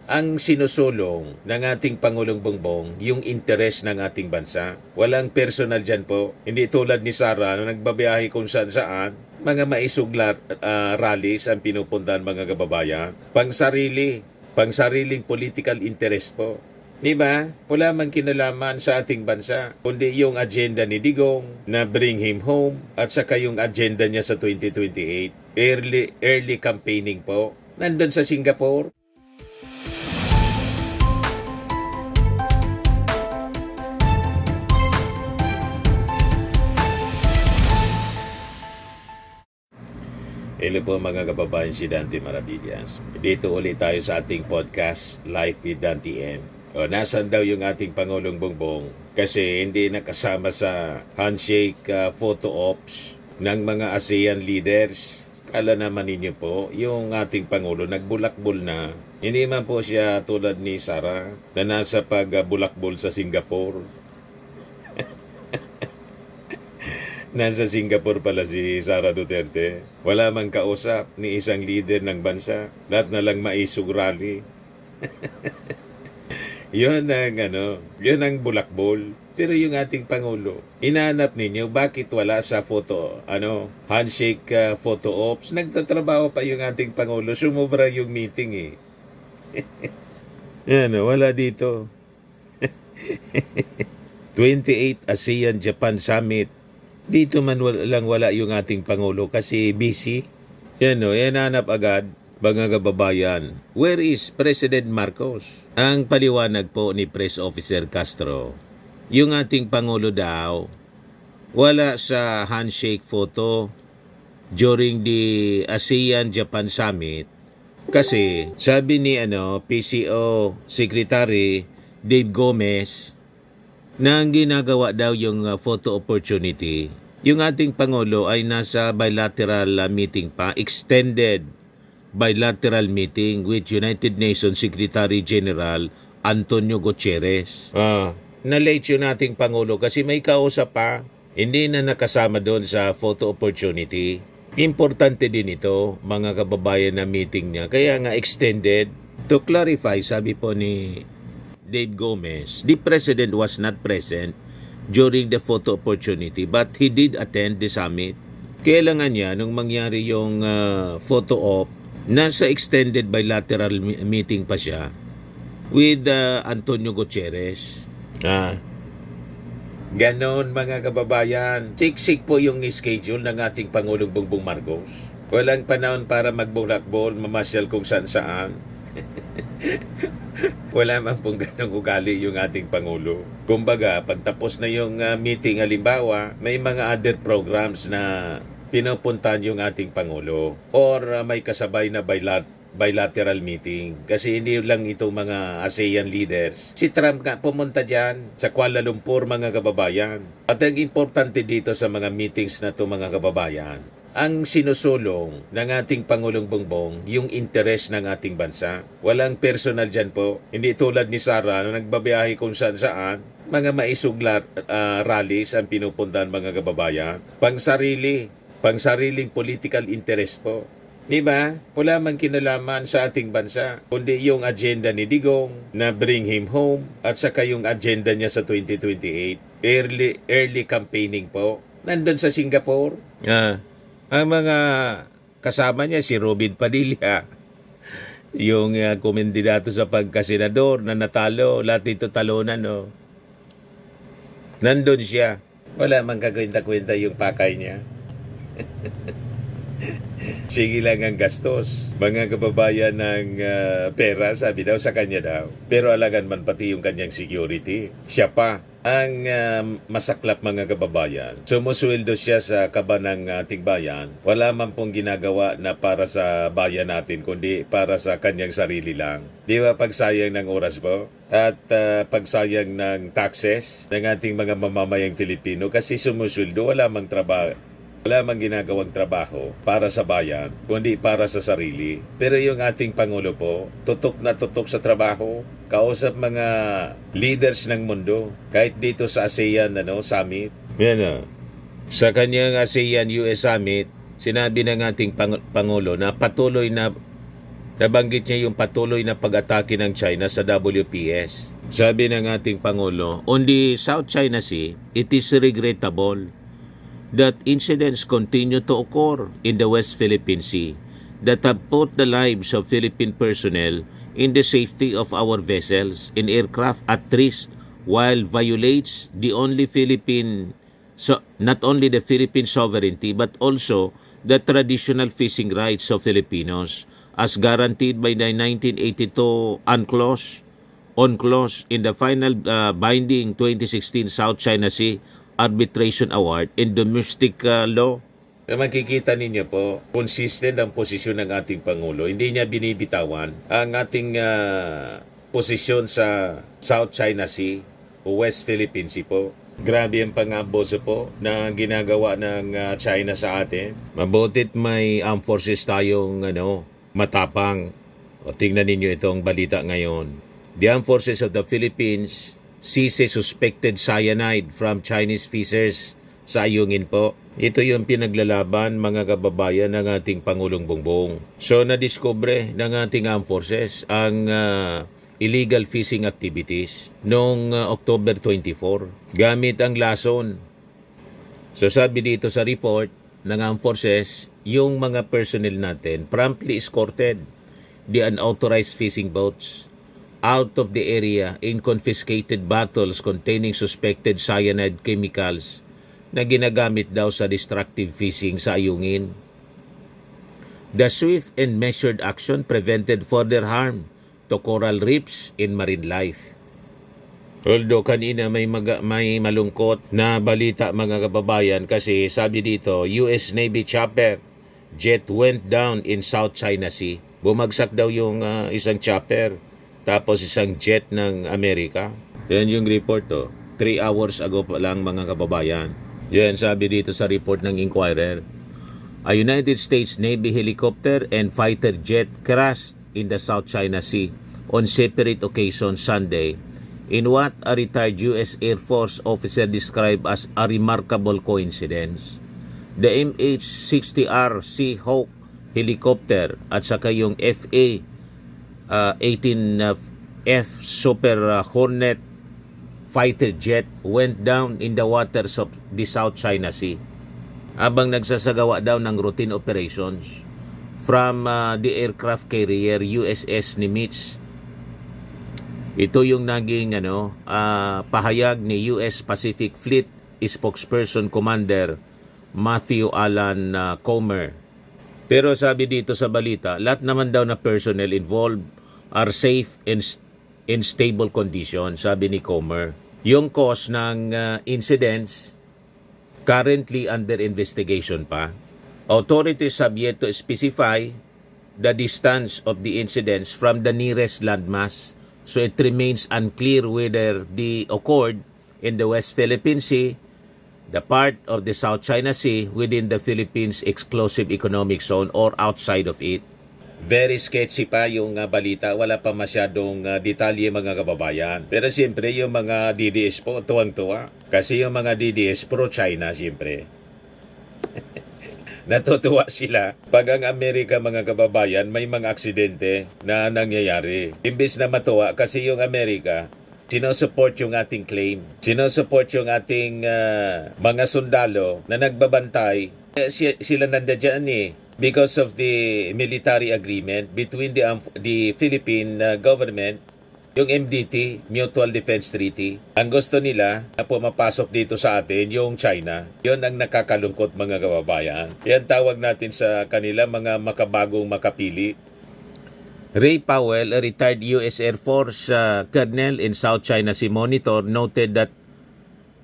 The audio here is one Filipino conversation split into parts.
Ang sinusulong ng ating Pangulong Bongbong, yung interes ng ating bansa. Walang personal dyan po. Hindi tulad ni Sara na nagbabiyahe kung saan-saan. Mga maisuglat rallies ang pinupuntahan mga kababayan. Pangsariling political interest po. Diba? Wala man kinalaman sa ating bansa, kundi yung agenda ni Digong na bring him home at saka yung agenda niya sa 2028. Early campaigning po. Nandun sa Singapore. Hello po mga kababayan, si Dante Maravillas. Dito ulit tayo sa ating podcast, Life with Dante M. Nasaan daw yung ating Pangulong Bongbong? Kasi hindi nakasama sa handshake photo ops ng mga ASEAN leaders. Kala naman ninyo po, yung ating Pangulo nagbulakbol na. Hindi man po siya tulad ni Sara na nasa pagbulakbol sa Singapore. Nasa Singapore pala si Sara Duterte. Wala mang kausap ni isang leader ng bansa. Lahat na lang maisug rally. Yun ang bulakbol. Pero yung ating Pangulo, inaanap ninyo bakit wala sa handshake photo ops. Nagtatrabaho pa yung ating Pangulo. Sumobra yung meeting eh. Wala dito. 28 ASEAN-Japan Summit. Dito man wala yung ating Pangulo kasi busy. Hanap agad, mga kababayan. Where is President Marcos? Ang paliwanag po ni Press Officer Castro, yung ating Pangulo daw, wala sa handshake photo during the ASEAN-Japan Summit kasi sabi ni PCO Secretary Dave Gomez, na ang ginagawa daw yung photo opportunity, yung ating Pangulo ay nasa bilateral meeting pa, extended bilateral meeting with United Nations Secretary General Antonio Guterres. Na-late yung ating Pangulo kasi may kausap pa, hindi na nakasama doon sa photo opportunity. Importante din ito, mga kababayan, na meeting niya. Kaya nga extended. To clarify, sabi po ni Dave Gomez, the President was not present during the photo opportunity but he did attend the summit. Kailangan niya nung mangyari yung photo op, nasa extended bilateral meeting pa siya with Antonio Guterres. Ganon, mga kababayan. Siksik po yung schedule ng ating Pangulong Bongbong Marcos. Walang panahon para magbulakbol, mamasyal kung saan-saan. Wala man pong ganong ugali yung ating Pangulo. Kumbaga, pagtapos na yung meeting, halimbawa, may mga other programs na pinupuntahan yung ating Pangulo. Or may kasabay na bilateral meeting. Kasi hindi lang itong mga ASEAN leaders. Si Trump nga pumunta dyan sa Kuala Lumpur, mga kababayan. At ang importante dito sa mga meetings na ito, mga kababayan, ang sinusulong ng ating Pangulong Bongbong, yung interes ng ating bansa. Walang personal dyan po. Hindi tulad ni Sara na nagbabiyahe kung saan-saan. Mga maisuglat rallies ang pinupuntahan, mga kababayan. Pangsariling political interest po. Diba? Wala man kinalaman sa ating bansa, kundi yung agenda ni Digong na bring him home at saka yung agenda niya sa 2028. Early campaigning po. Nandun sa Singapore. Ang mga kasama niya, si Robin Padilla, yung kumendidato sa pagkasenador na natalo, lahat ito talunan, nandun siya. Wala man kakwenta-kwenta yung pakay niya. Sige lang ang gastos. Mga kababayan ng pera, sabi daw sa kanya daw. Pero alagan man pati yung kanyang security. Siya pa ang masaklap, mga kababayan. Sumusweldo siya sa kaba ng ating bayan. Wala man pong ginagawa na para sa bayan natin, kundi para sa kanyang sarili lang. Di ba, pagsayang ng oras po? At pagsayang ng taxes ng ating mga mamamayang Filipino kasi sumusweldo, wala mang trabaho. Wala mang ginagawang trabaho para sa bayan, kundi para sa sarili. Pero yung ating Pangulo po, tutok na tutok sa trabaho, kausap mga leaders ng mundo, kahit dito sa ASEAN Summit. Sa kanyang ASEAN-US Summit, sinabi ng ating Pangulo na patuloy na Nabanggit niya yung patuloy na pag-atake ng China sa WPS. Sabi ng ating Pangulo, on the South China Sea, it is regrettable that incidents continue to occur in the West Philippine Sea that have put the lives of Philippine personnel in the safety of our vessels and aircraft at risk, while violates not only the Philippine sovereignty but also the traditional fishing rights of Filipinos as guaranteed by the 1982 UNCLOS in the final binding 2016 South China Sea Arbitration Award in domestic law. Makikita ninyo po, consistent ang posisyon ng ating Pangulo. Hindi niya binibitawan ang ating posisyon sa South China Sea o West Philippine Sea po. Grabe ang pangaboso po na ginagawa ng China sa atin. Mabutit may armed forces tayong matapang. O tingnan ninyo itong balita ngayon. The Armed Forces of the Philippines seizes suspected cyanide from Chinese fishers sa Ayungin po. Ito yung pinaglalaban mga kababayan ng ating Pangulong Bongbong. So nadiskubre ng ating Armed Forces ang illegal fishing activities noong October 24 gamit ang lason. So sabi dito sa report ng Armed Forces, yung mga personnel natin promptly escorted the unauthorized fishing boats out of the area in confiscated bottles containing suspected cyanide chemicals na ginagamit daw sa destructive fishing sa Ayungin. The swift and measured action prevented further harm to coral reefs and marine life. Although kanina may malungkot na balita mga kababayan kasi sabi dito, US Navy chopper jet went down in South China Sea. Bumagsak daw yung isang chopper tapos isang jet ng Amerika. Yan yung report 3 hours ago pa lang mga kababayan. Yan sabi dito sa report ng Inquirer. A United States Navy helicopter and fighter jet crashed in the South China Sea on separate occasions Sunday in what a retired U.S. Air Force officer described as a remarkable coincidence. The MH-60R Seahawk helicopter at saka yung FA-18F Super Hornet fighter jet went down in the waters of the South China Sea habang nagsasagawa daw ng routine operations from the aircraft carrier USS Nimitz. Ito yung naging pahayag ni US Pacific Fleet spokesperson Commander Matthew Alan Comer. Pero sabi dito sa balita, lahat naman daw na personnel involved are safe and in stable condition, sabi ni Comer. Yung cause ng incidents currently under investigation pa. Authorities have yet to specify the distance of the incidents from the nearest landmass. So it remains unclear whether they occurred in the West Philippine Sea, the part of the South China Sea within the Philippines exclusive economic zone or outside of it. Very sketchy pa yung balita, wala pa masyadong detalye mga kababayan. Pero siyempre yung mga DDS po tuwang-tuwa. Kasi yung mga DDS pro-China siyempre. Natutuwa sila pag ang Amerika mga kababayan may mga aksidente na nangyayari. Imbis na matuwa kasi yung Amerika sinusupport yung ating claim. Sinusupport yung ating mga sundalo na nagbabantay. Sila nandiyan because of the military agreement between the Philippine government, yung MDT, Mutual Defense Treaty. Ang gusto nila na pumapasok dito sa atin, yung China. Yun ang nakakalungkot mga kababayan. Yan tawag natin sa kanila mga makabagong makapili. Ray Powell, a retired U.S. Air Force colonel in South China Sea Monitor, noted that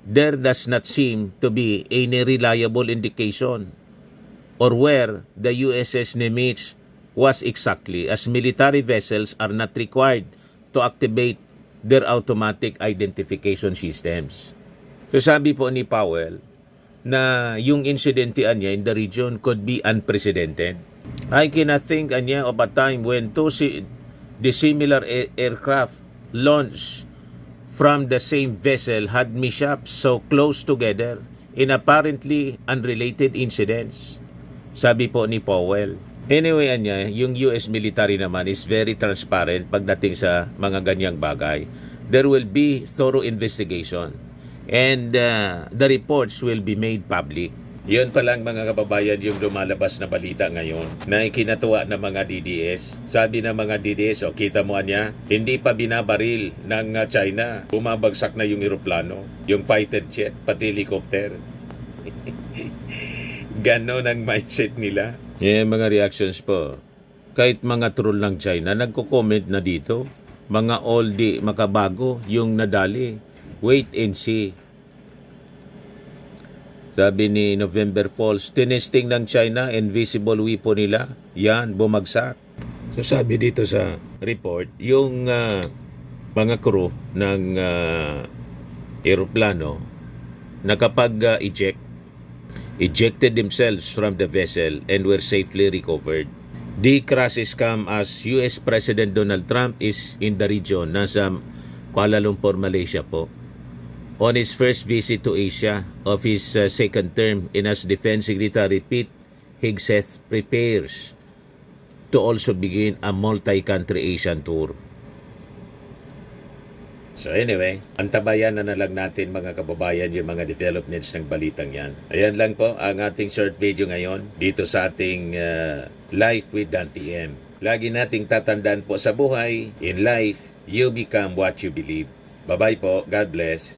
there does not seem to be any reliable indication or where the USS Nimitz was exactly, as military vessels are not required to activate their automatic identification systems. So sabi po ni Powell na yung insidentian niya in the region could be unprecedented. I cannot think of a time when two dissimilar aircraft launched from the same vessel had mishaps so close together in apparently unrelated incidents. Sabi po ni Powell. Anyway, anya, yung US military naman is very transparent pagdating sa mga ganyang bagay. There will be thorough investigation and the reports will be made public. Yun pa lang mga kababayan yung lumalabas na balita ngayon na ikinatuwa ng mga DDS. Sabi ng mga DDS, kita mo anya, hindi pa binabaril ng China. Bumabagsak na yung eroplano, yung fighter jet, pati helicopter. Ganon ang mindset nila. Mga reactions po. Kahit mga troll ng China, nagko-comment na dito. Mga oldie, makabago, yung nadali. Wait and see. Sabi ni November Falls, tinesting ng China, invisible weapon nila. Yan, bumagsak. So sabi dito sa report, yung mga crew ng aeroplano, ejected themselves from the vessel and were safely recovered. The crisis come as US President Donald Trump is in the region, nasa Kuala Lumpur, Malaysia po. On his first visit to Asia of his second term, and as Defense Secretary Pete Hegseth prepares to also begin a multi-country Asian tour. So anyway, antabayan na lang natin mga kababayan yung mga developments ng balitang yan. Ayan lang po ang ating short video ngayon dito sa ating Life with Dan TM. Lagi nating tatandaan po sa buhay, in life, you become what you believe. Bye-bye po. God bless.